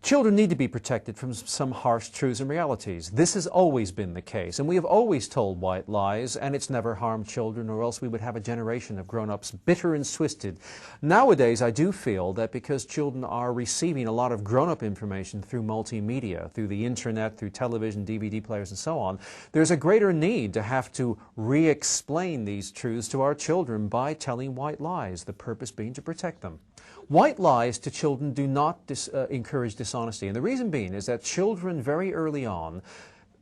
Children need to be protected from some harsh truths and realities. This has always been the case, and we have always told white lies, and it's never harmed children, or else we would have a generation of grown-ups bitter and twisted. Nowadays, I do feel that because children are receiving a lot of grown-up information through multimedia, through the internet, through television, DVD players, and so on, there's a greater need to have to re-explain these truths to our children by telling white lies, the purpose being to protect them. White lies to children do not encourage dishonesty, and the reason being is that children very early on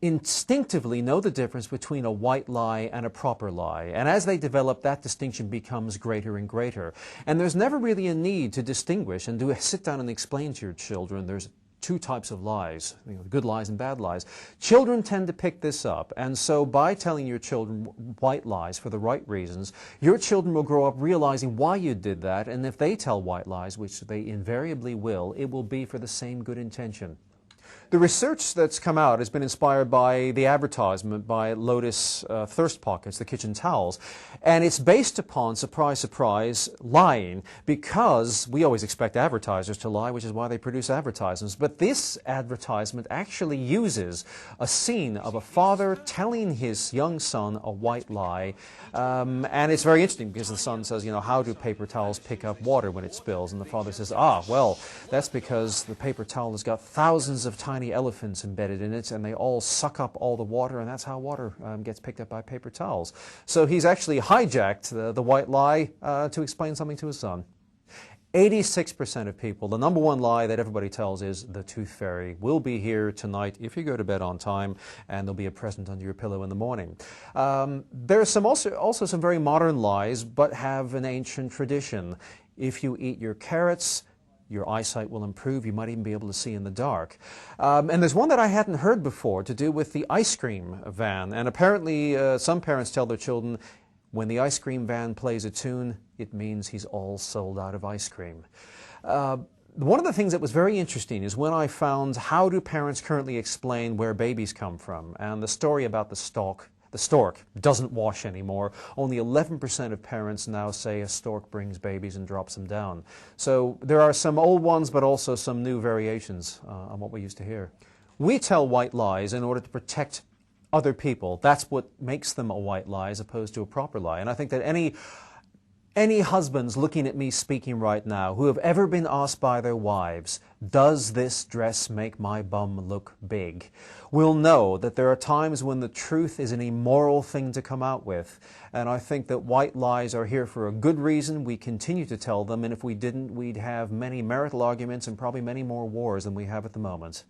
instinctively know the difference between a white lie and a proper lie, and as they develop, that distinction becomes greater and greater. And there's never really a need to distinguish and to sit down and explain to your children there's two types of lies, good lies and bad lies. Children tend to pick this up, and so by telling your children white lies for the right reasons, your children will grow up realizing why you did that, and if they tell white lies, which they invariably will, it will be for the same good intention. The research that's come out has been inspired by the advertisement by Lotus Thirst Pockets, the kitchen towels, and it's based upon, surprise, surprise, lying, because we always expect advertisers to lie, which is why they produce advertisements. But this advertisement actually uses a scene of a father telling his young son a white lie, and it's very interesting because the son says, how do paper towels pick up water when it spills? And the father says, well, that's because the paper towel has got thousands of tiny elephants embedded in it, and they all suck up all the water, and that's how water gets picked up by paper towels. So he's actually hijacked the white lie to explain something to his son. 86% of people, the number one lie that everybody tells is the tooth fairy will be here tonight if you go to bed on time, and there'll be a present under your pillow in the morning. There are also some very modern lies, but have an ancient tradition. If you eat your carrots, your eyesight will improve. You might even be able to see in the dark. And there's one that I hadn't heard before to do with the ice cream van. And apparently some parents tell their children, when the ice cream van plays a tune, it means he's all sold out of ice cream. One of the things that was very interesting is when I found how do parents currently explain where babies come from, and the story about the stork doesn't wash anymore. Only 11% of parents now say a stork brings babies and drops them down. So there are some old ones, but also some new variations on what we used to hear. We tell white lies in order to protect other people. That's what makes them a white lie as opposed to a proper lie. And I think that any husbands looking at me speaking right now who have ever been asked by their wives, does this dress make my bum look big, will know that there are times when the truth is an immoral thing to come out with. And I think that white lies are here for a good reason. We continue to tell them, and if we didn't, we'd have many marital arguments and probably many more wars than we have at the moment.